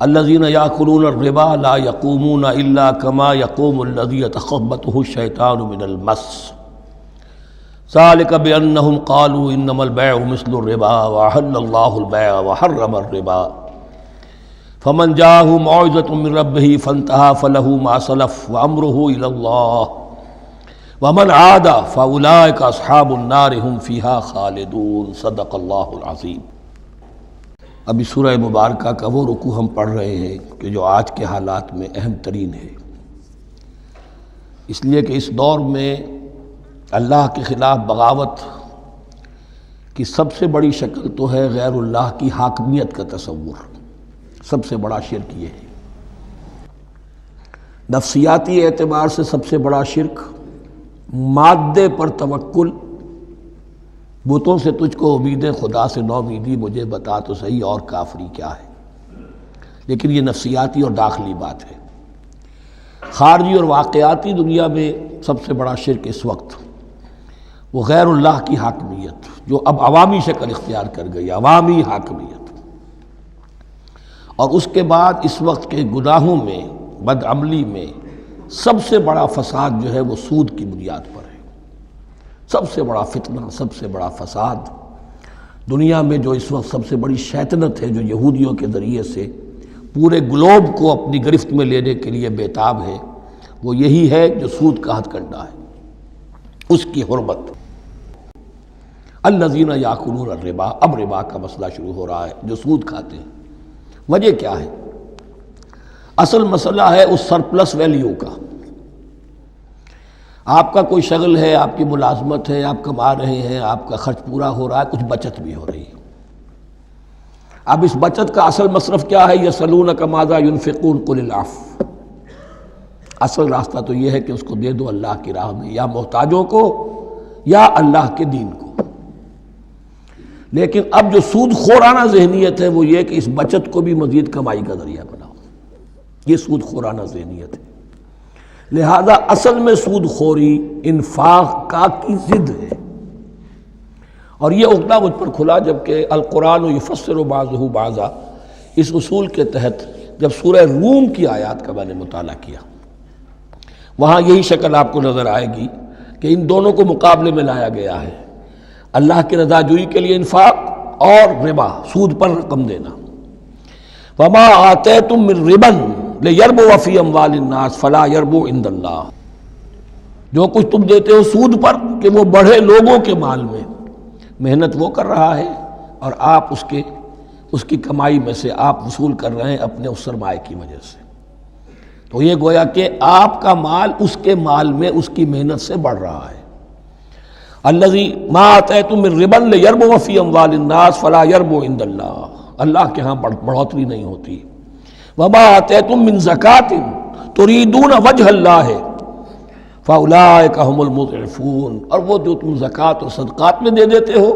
الذین یأکلون الربا لا یقومون الا کما یقوم الذی یتخبطہ الشیطان من المس ذلک بأنہم قالوا انما البیع مثل الربا وأحل اللہ البیع وحرم الربا فمن جاءہ موعظۃ من ربہ فانتہی فلہ ما سلف وامرہ الی اللہ ومن عاد فاولئک اصحاب النار هم فیہا خالدون۔ صدق اللہ العظیم۔ ابھی سورہ مبارکہ کا وہ رکوع ہم پڑھ رہے ہیں کہ جو آج کے حالات میں اہم ترین ہے، اس لیے کہ اس دور میں اللہ کے خلاف بغاوت کی سب سے بڑی شکل تو ہے غیر اللہ کی حاکمیت کا تصور۔ سب سے بڑا شرک یہ ہے، نفسیاتی اعتبار سے سب سے بڑا شرک مادے پر توکل، بتوں سے تجھ کو امید خدا سے نومیدی، مجھے بتا تو صحیح اور کافری کیا ہے۔ لیکن یہ نفسیاتی اور داخلی بات ہے۔ خارجی اور واقعاتی دنیا میں سب سے بڑا شرک اس وقت وہ غیر اللہ کی حاکمیت، جو اب عوامی شکل اختیار کر گئی، عوامی حاکمیت۔ اور اس کے بعد اس وقت کے گناہوں میں، بدعملی میں سب سے بڑا فساد جو ہے وہ سود کی بنیاد پر ہے۔ سب سے بڑا فتنہ، سب سے بڑا فساد دنیا میں جو اس وقت سب سے بڑی شیطنت ہے، جو یہودیوں کے ذریعے سے پورے گلوب کو اپنی گرفت میں لینے کے لیے بیتاب ہے، وہ یہی ہے جو سود کا ہتھ کنڈا ہے، اس کی حرمت۔ الذین یاکلون الربا، اب ربا کا مسئلہ شروع ہو رہا ہے، جو سود کھاتے ہیں۔ وجہ کیا ہے؟ اصل مسئلہ ہے اس سرپلس ویلیو کا۔ آپ کا کوئی شغل ہے، آپ کی ملازمت ہے، آپ کما رہے ہیں، آپ کا خرچ پورا ہو رہا ہے، کچھ بچت بھی ہو رہی ہے۔ اب اس بچت کا اصل مصرف کیا ہے؟ یسألونک ماذا ينفقون قل العفو۔ اصل راستہ تو یہ ہے کہ اس کو دے دو اللہ کی راہ میں، یا محتاجوں کو یا اللہ کے دین کو۔ لیکن اب جو سود خورانہ ذہنیت ہے وہ یہ کہ اس بچت کو بھی مزید کمائی کا ذریعہ بناؤ، یہ سود خورانہ ذہنیت ہے۔ لہذا اصل میں سود خوری انفاق کا کی ضد ہے، اور یہ عقدہ مجھ پر کھلا جبکہ القرآن یفسر بعضہ بعضا، اس اصول کے تحت جب سورہ روم کی آیات کا میں نے مطالعہ کیا، وہاں یہی شکل آپ کو نظر آئے گی کہ ان دونوں کو مقابلے میں لایا گیا ہے، اللہ کی رضا جوئی کے لیے انفاق اور ربا، سود پر رقم دینا۔ وما آتیتم من ربا لیربو فی اموال الناس فلا یربو عند اللہ، جو کچھ تم دیتے ہو سود پر کہ وہ بڑھے لوگوں کے مال میں، محنت وہ کر رہا ہے اور آپ اس کی کمائی میں سے آپ وصول کر رہے ہیں اپنے اس سرمایہ کی وجہ سے۔ تو یہ گویا کہ آپ کا مال اس کے مال میں اس کی محنت سے بڑھ رہا ہے۔ الذی ما آتیتم من ربا لیربو فی اموال الناس فلا یربو عند اللہ، اللہ کے ہاں بڑھوتری نہیں ہوتی۔ وما آتیتم من زکاۃ تریدون وجہ اللہ فاولئک هم المضعفون، اور وہ جو تم زکوٰۃ اور صدقات میں دے دیتے ہو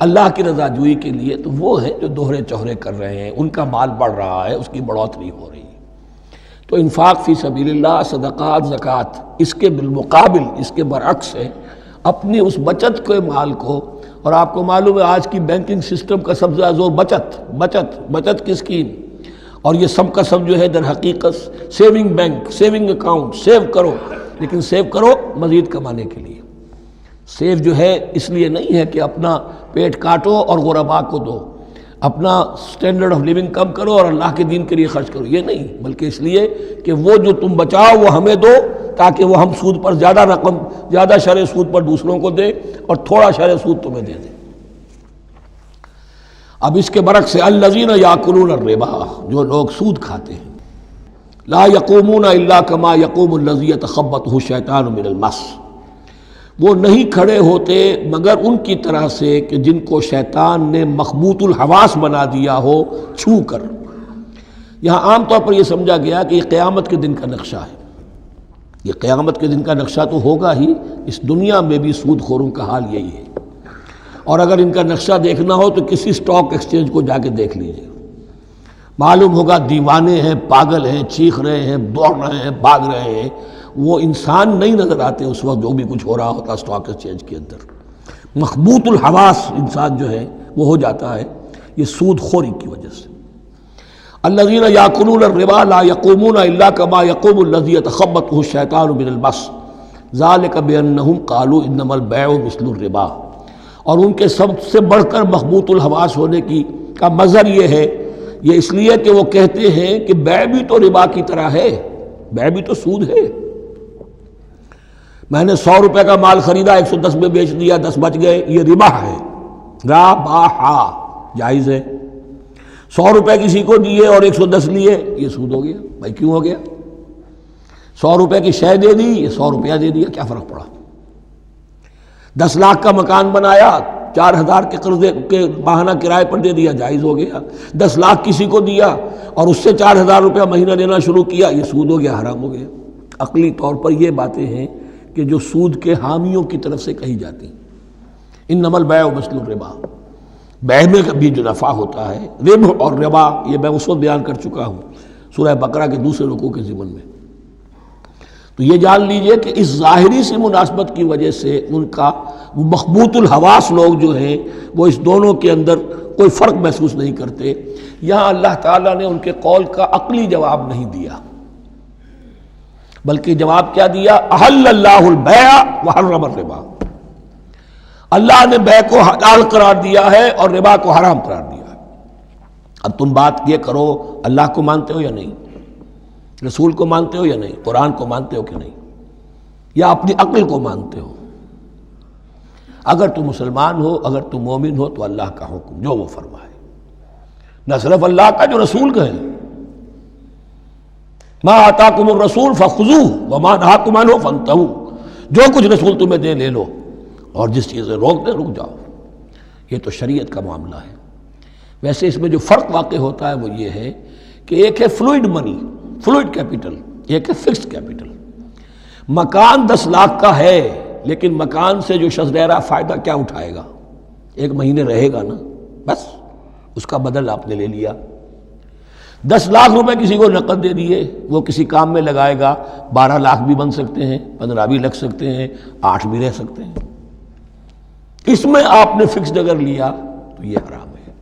اللہ کی رضا جوئی کے لیے، تو وہ ہیں جو دوہرے چوہرے کر رہے ہیں، ان کا مال بڑھ رہا ہے، اس کی بڑھوتری ہو رہی ہے۔ تو انفاق فی سبیل اللہ، صدقات، زکوٰۃ، اس کے بالمقابل، اس کے برعکس ہے اپنی اس بچت کے مال کو، اور آپ کو معلوم ہے آج کی بینکنگ سسٹم کا سب سے زیادہ زور بچت کی اسکیم، اور یہ سب کا سب جو ہے در حقیقت saving bank, saving account, save کرو، لیکن سیو کرو مزید کمانے کے لیے۔ سیو جو ہے اس لیے نہیں ہے کہ اپنا پیٹ کاٹو اور غربا کو دو، اپنا سٹینڈرڈ آف لیونگ کم کرو اور اللہ کے دین کے لیے خرچ کرو، یہ نہیں، بلکہ اس لیے کہ وہ جو تم بچاؤ وہ ہمیں دو، تاکہ وہ ہم سود پر زیادہ رقم، زیادہ شرح سود پر دوسروں کو دے اور تھوڑا شرح سود تمہیں دے دیں۔ اب اس کے برعکس الذین یاکلون الربا، جو لوگ سود کھاتے ہیں، لا یقومون الا کما یقوم الذی یتخبطہ الشیطان من المس، وہ نہیں کھڑے ہوتے مگر ان کی طرح سے کہ جن کو شیطان نے مخبوط الحواس بنا دیا ہو چھو کر۔ یہاں عام طور پر یہ سمجھا گیا کہ یہ قیامت کے دن کا نقشہ ہے، یہ قیامت کے دن کا نقشہ تو ہوگا ہی، اس دنیا میں بھی سود خوروں کا حال یہی ہے۔ اور اگر ان کا نقشہ دیکھنا ہو تو کسی سٹاک ایکسچینج کو جا کے دیکھ لیجئے، معلوم ہوگا دیوانے ہیں، پاگل ہیں، چیخ رہے ہیں، دوڑ رہے ہیں، بھاگ رہے ہیں، وہ انسان نہیں نظر آتے اس وقت جو بھی کچھ ہو رہا ہوتا سٹاک ایکسچینج کے اندر۔ مخبوط الحواس انسان جو ہے وہ ہو جاتا ہے، یہ سود خوری کی وجہ سے۔ الذین یاکلون الربا لا یقومون الا کما یقوم الذی یتخبطہ الشیطان من المس ذلک بانہم قالوا انما البیع مثل الربا. اور ان کے سب سے بڑھ کر مخبوط الحواس ہونے کا مظہر یہ ہے، یہ اس لیے کہ وہ کہتے ہیں کہ بیع بھی تو ربا کی طرح ہے، بیع بھی تو سود ہے. میں نے 100 روپے کا مال خریدا 110 میں بیچ دیا، 10 بچ گئے، یہ ربا ہے. ربا جائز ہے. 100 روپے کسی کو دیے اور 110 لیے، یہ سود ہو گیا. بھائی کیوں ہو گیا؟ 100 روپے کی شے دے دی، یہ 100 روپیہ دے دیا، کیا فرق پڑا؟ 10 لاکھ کا مکان بنایا، 4000 کے قرضے کے ماہانہ کرائے پر دے دیا، جائز ہو گیا. 10 لاکھ کسی کو دیا اور اس سے 4000 روپیہ مہینہ دینا شروع کیا، یہ سود ہو گیا، حرام ہو گیا. عقلی طور پر یہ باتیں ہیں کہ جو سود کے حامیوں کی طرف سے کہی جاتی ہیں. انما البیع مثل الربا، بیع میں بھی جو نفع ہوتا ہے، ربح اور ربا، یہ میں اس وقت بیان کر چکا ہوں سورہ بقرہ کے دوسرے رکوع کے ضمن میں. تو یہ جان لیجئے کہ اس ظاہری سی مناسبت کی وجہ سے ان کا مخبوط الحواس لوگ جو ہیں وہ اس دونوں کے اندر کوئی فرق محسوس نہیں کرتے. یہاں اللہ تعالیٰ نے ان کے قول کا عقلی جواب نہیں دیا، بلکہ جواب کیا دیا؟ احل اللہ البیع وحرم الربا. اللہ نے بیع کو حلال قرار دیا ہے اور ربا کو حرام قرار دیا ہے. اب تم بات یہ کرو، اللہ کو مانتے ہو یا نہیں؟ رسول کو مانتے ہو یا نہیں؟ قرآن کو مانتے ہو کہ نہیں؟ یا اپنی عقل کو مانتے ہو؟ اگر تم مسلمان ہو، اگر تم مومن ہو، تو اللہ کا حکم جو وہ فرمائے، نہ صرف اللہ کا، جو رسول کہے. ما آتاکم الرسول فخذوہ وما نہاکم عنہ فانتہوا. جو کچھ رسول تمہیں دے لے لو، اور جس چیز سے روک دے رک جاؤ. یہ تو شریعت کا معاملہ ہے. ویسے اس میں جو فرق واقع ہوتا ہے وہ یہ ہے کہ ایک ہے فلوئڈ منی، فلوئڈ کیپٹل، ایک ہے فکسڈ کیپٹل. مکان 10 لاکھ کا ہے، لیکن مکان سے جو شخص رہ رہا فائدہ کیا اٹھائے گا؟ 1 مہینے رہے گا نا، بس اس کا بدل آپ نے لے لیا. 10 لاکھ روپے کسی کو نقد دے دیے، وہ کسی کام میں لگائے گا، 12 لاکھ بھی بن سکتے ہیں، 15 بھی لگ سکتے ہیں، 8 بھی رہ سکتے ہیں. اس میں آپ نے فکسڈ اگر لیا تو یہ حرام ہے.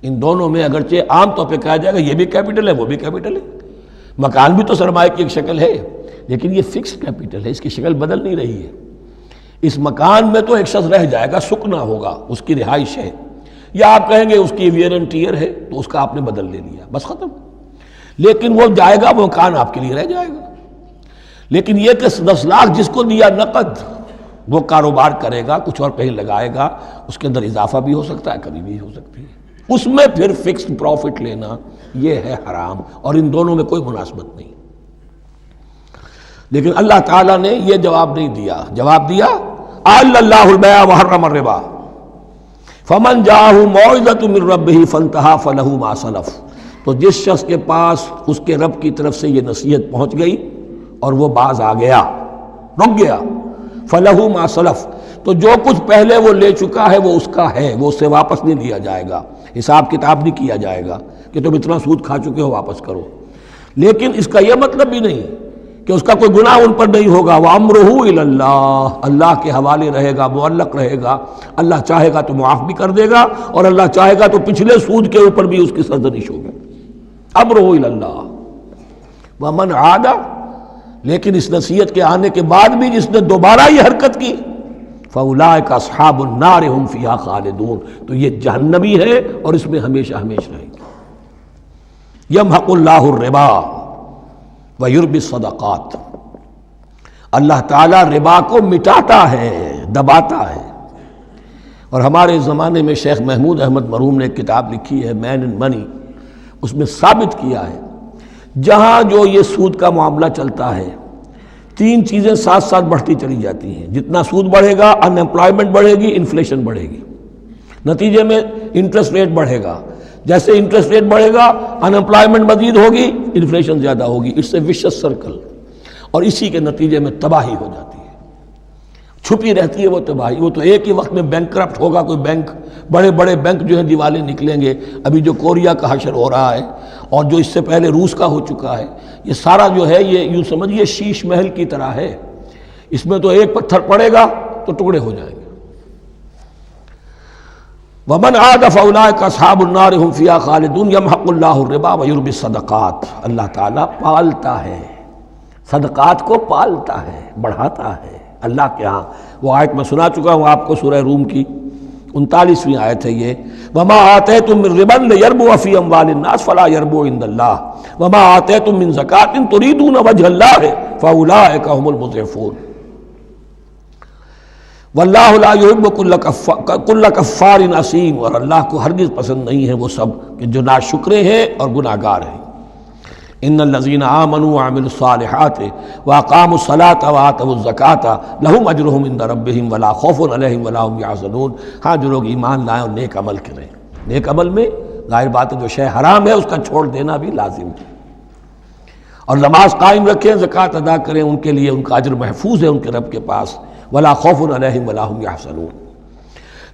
ان دونوں میں اگرچہ عام طور پہ کہا جائے گا یہ بھی کیپٹل ہے وہ بھی کیپٹل ہے، مکان بھی تو سرمایہ کی ایک شکل ہے، لیکن یہ فکسڈ کیپٹل ہے، اس کی شکل بدل نہیں رہی ہے. اس مکان میں تو ایک شخص رہ جائے گا، سکنا ہوگا، اس کی رہائش ہے، یا آپ کہیں گے اس کی ویئر اینڈ ٹیئر ہے تو اس کا آپ نے بدل لے لیا، بس ختم. لیکن وہ جائے گا، وہ مکان آپ کے لیے رہ جائے گا. لیکن یہ کہ 10 لاکھ جس کو دیا نقد، وہ کاروبار کرے گا، کچھ اور کہیں لگائے گا، اس کے اندر اضافہ بھی ہو سکتا ہے، کمی بھی ہو سکتی ہے. اس میں پھر فکسڈ پروفٹ لینا یہ ہے حرام، اور ان دونوں میں کوئی مناسبت نہیں. لیکن اللہ تعالیٰ نے یہ جواب نہیں دیا. جواب دیا احل اللہ البیع وحرم الربا فمن جاءہ موعظۃ من ربہ فانتہی فلہ ما سلف. تو جس شخص کے پاس اس کے رب کی طرف سے یہ نصیحت پہنچ گئی اور وہ باز آ گیا، رک گیا، فلہ ما سلف، تو جو کچھ پہلے وہ لے چکا ہے وہ اس کا ہے، وہ اس سے واپس نہیں لیا جائے گا، حساب کتاب نہیں کیا جائے گا کہ تم اتنا سود کھا چکے ہو واپس کرو. لیکن اس کا یہ مطلب بھی نہیں کہ اس کا کوئی گناہ ان پر نہیں ہوگا. وَأَمْرُهُ إِلَى اللَّهِ، اللہ کے حوالے رہے گا، معلق رہے گا. اللہ چاہے گا تو معاف بھی کر دے گا، اور اللہ چاہے گا تو پچھلے سود کے اوپر بھی اس کی سرزنش ہوگی. امرہ الی اللہ. ومن عاد، لیکن اس نصیحت کے آنے کے بعد بھی جس نے دوبارہ یہ حرکت کی، فاولئک اصحاب النار هم فیہا خالدون، تو یہ جہنمی ہے اور اس میں ہمیشہ ہمیشہ رہے گا. یمحق اللہ الربا ویربی الصدقات، اللہ تعالیٰ ربا کو مٹاتا ہے، دباتا ہے. اور ہمارے زمانے میں شیخ محمود احمد مرحوم نے ایک کتاب لکھی ہے مین اینڈ منی، اس میں ثابت کیا ہے جہاں جو یہ سود کا معاملہ چلتا ہے 3 چیزیں ساتھ ساتھ بڑھتی چلی جاتی ہیں. جتنا سود بڑھے گا ان امپلائمنٹ بڑھے گی، انفلیشن بڑھے گی، نتیجے میں انٹرسٹ ریٹ بڑھے گا. جیسے انٹرسٹ ریٹ بڑھے گا ان امپلائمنٹ مزید ہوگی، انفلیشن زیادہ ہوگی. اس سے وشس سرکل، اور اسی کے نتیجے میں تباہی ہو جاتی ہے، چھپی رہتی ہے وہ تباہی. وہ تو ایک ہی وقت میں بینک کرپٹ ہوگا، کوئی بینک، بڑے بڑے بینک جو ہیں دیوالے نکلیں گے. ابھی جو کوریا کا حشر ہو رہا ہے اور جو اس سے پہلے روس کا ہو چکا ہے، یہ سارا جو ہے یہ یوں سمجھیے شیش محل کی طرح ہے. اس میں تو ایک پتھر پڑے گا تو ٹکڑے ہو جائیں گے. ومن عاد فاولئک اصحاب النار هم فیہا خالدون یمحق اللہ الربا ویربی الصدقات. اللہ تعالیٰ پالتا ہے صدقات کو، پالتا ہے، بڑھاتا ہے اللہ کے ہاں. وہ آیت میں سنا چکا ہوں آپ کو، سورہ روم کی 39ویں آیت ہے یہ. وما آتیتم من ربا لیربو فی اموال الناس فلا یربو عند اللہ وما آتیتم من زکاۃ تریدون وجہ اللہ فاولئک هم المضعفون. واللہ لا یحب کل کفار اثیم. اور اللہ کو ہرگز پسند نہیں ہے وہ سب کہ جو ناشکرے ہیں اور گناہ گار ہیں. ان الذین آمنوا وعملوا الصالحات واقاموا الصلاة وآتوا الزکاة لهم اجرهم عند ربهم ولا خوف علیہم ولا هم یحزنون. ہاں جو لوگ ایمان لائیں اور نیک عمل کریں. نیک عمل میں ظاہر بات ہے جو شے حرام ہے اس کا چھوڑ دینا بھی لازم ہے، اور نماز قائم رکھیں، زکوٰۃ ادا کریں، ان کے لیے ان کا اجر محفوظ ہے ان کے رب کے پاس. ولا خوف علیہم ولا هم یحزنون.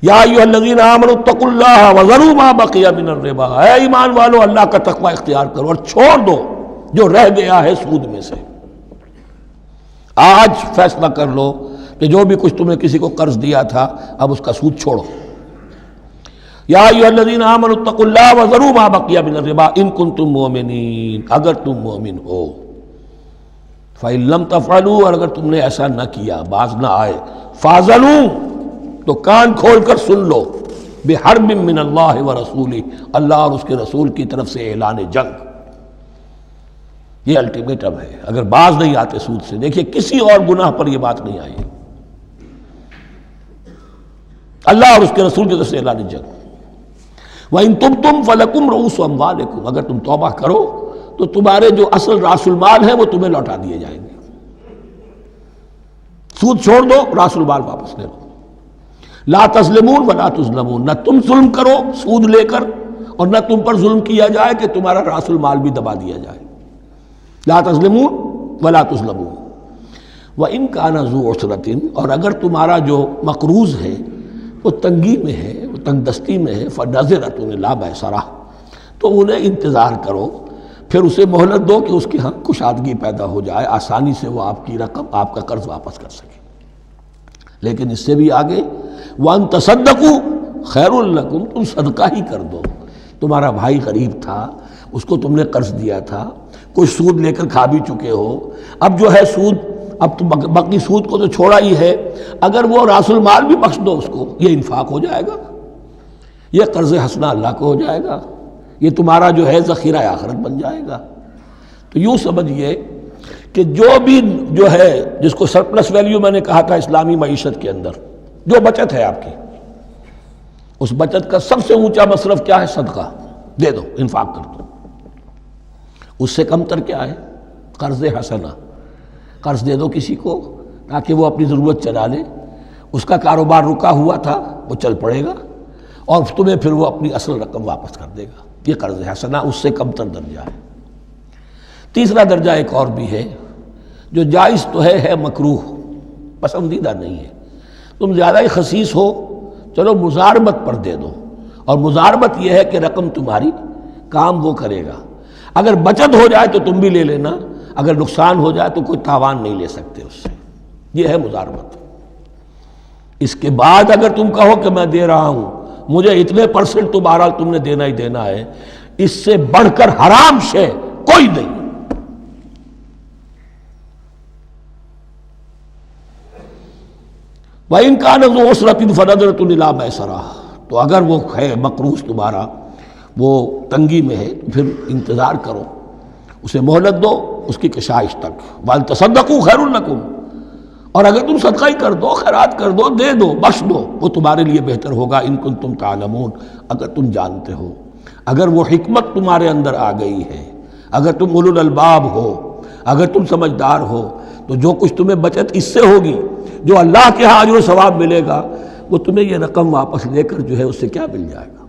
یا ایھا الذین آمنوا اتقوا اللہ وذروا ما بقی من الربا. اے ایمان والو اللہ کا تقوی اختیار کرو اور چھوڑ دو جو رہ گیا ہے سود میں سے. آج فیصلہ کر لو کہ جو بھی کچھ تم نے کسی کو قرض دیا تھا اب اس کا سود چھوڑو. یا ایھا الذین آمنوا اتقوا اللہ وذروا ما بقی من الربا ان کنتم مؤمنین. اگر تم مومن ہو. فَإِن لَمْ تَفْعَلُوا. اور اگر تم نے ایسا نہ کیا، باز نہ آئے، فَاعْذَنُوا تو کان کھول کر سن لو، بِحَرْبٍ مِّنَ اللَّهِ وَرَسُولِهِ اللہ اور اس کے رسول کی طرف سے اعلان جنگ. یہ الٹیمیٹم ہے اگر باز نہیں آتے سود سے. دیکھیے کسی اور گناہ پر یہ بات نہیں آئی، اللہ اور اس کے رسول کی طرف سے اعلان جنگ. وَإِن تُبْتُمْ فَلَكُمْ رُءُوسُ أَمْوَالِكُمْ. اگر تم توبہ کرو تو تمہارے جو اصل راس المال ہے وہ تمہیں لوٹا دیے جائیں گے. سود چھوڑ دو، راس المال واپس لے لو. لا تظلمون ولا تظلمون. نہ تم ظلم کرو سود لے کر اور نہ تم پر ظلم کیا جائے کہ تمہارا راس المال بھی دبا دیا جائے. لا تظلمون ولا تظلمون. وَإِن كَانَ ذُو عُسْرَةٍ. اور اگر تمہارا جو مقروض ہے وہ تنگی میں ہے، وہ تنگ دستی میں ہے، فَنَظِرَةٌ إِلَىٰ مَيْسَرَةٍ. تو انہیں انتظار کرو، پھر اسے مہلت دو کہ اس کی ہاں کشادگی پیدا ہو جائے، آسانی سے وہ آپ کی رقم، آپ کا قرض واپس کر سکے. لیکن اس سے بھی آگے وَأَن تَصَدَّقُوا خَيْرٌ لَكُمْ. تم صدقہ ہی کر دو. تمہارا بھائی غریب تھا، اس کو تم نے قرض دیا تھا، کچھ سود لے کر کھا بھی چکے ہو، اب جو ہے سود، اب تو باقی سود کو تو چھوڑا ہی ہے، اگر وہ راس المال بھی بخش دو اس کو، یہ انفاق ہو جائے گا، یہ قرض حسنہ اللہ کو ہو جائے گا، یہ تمہارا جو ہے ذخیرہ آخرت بن جائے گا. تو یوں سمجھیے کہ جو بھی جو ہے جس کو سرپلس ویلیو میں نے کہا تھا اسلامی معیشت کے اندر، جو بچت ہے آپ کی، اس بچت کا سب سے اونچا مصرف کیا ہے؟ صدقہ دے دو، انفاق کر دو. اس سے کم تر کیا ہے؟ قرض حسنہ. قرض دے دو کسی کو تاکہ وہ اپنی ضرورت چلا لے، اس کا کاروبار رکا ہوا تھا وہ چل پڑے گا اور تمہیں پھر وہ اپنی اصل رقم واپس کر دے گا. یہ قرض حسنہ اس سے کم تر درجہ ہے. تیسرا درجہ ایک اور بھی ہے جو جائز تو ہے مکروہ، پسندیدہ نہیں ہے. تم زیادہ ہی خسیس ہو، چلو مزاربت پر دے دو، اور مزاربت یہ ہے کہ رقم تمہاری کام وہ کرے گا. اگر بچت ہو جائے تو تم بھی لے لینا، اگر نقصان ہو جائے تو کوئی تاوان نہیں لے سکتے اس سے. یہ ہے مزاربت. اس کے بعد اگر تم کہو کہ میں دے رہا ہوں، مجھے اتنے پرسنٹ تو بہرحال تم نے دینا ہی دینا ہے، اس سے بڑھ کر حرام شے کوئی نہیں. وَإِن كَانَ ذُو عُسْرَةٍ فَنَظِرَةٌ إِلَىٰ مَيْسَرَةٍ. تو اگر وہ ہے مقروض تمہارا، وہ تنگی میں ہے، پھر انتظار کرو، اسے مہلت دو اس کی کشائش تک. وَأَن تَصَدَّقُوا خَيْرٌ لَكُمْ. اور اگر تم صدقہ ہی کر دو، خیرات کر دو، دے دو، بخش دو، وہ تمہارے لیے بہتر ہوگا. ان کنتم تعلمون. اگر تم جانتے ہو، اگر وہ حکمت تمہارے اندر آ گئی ہے، اگر تم اولو الالباب ہو، اگر تم سمجھدار ہو، تو جو کچھ تمہیں بچت اس سے ہوگی، جو اللہ کے ہاں اجر و ثواب ملے گا، وہ تمہیں یہ رقم واپس لے کر جو ہے اس سے کیا مل جائے گا؟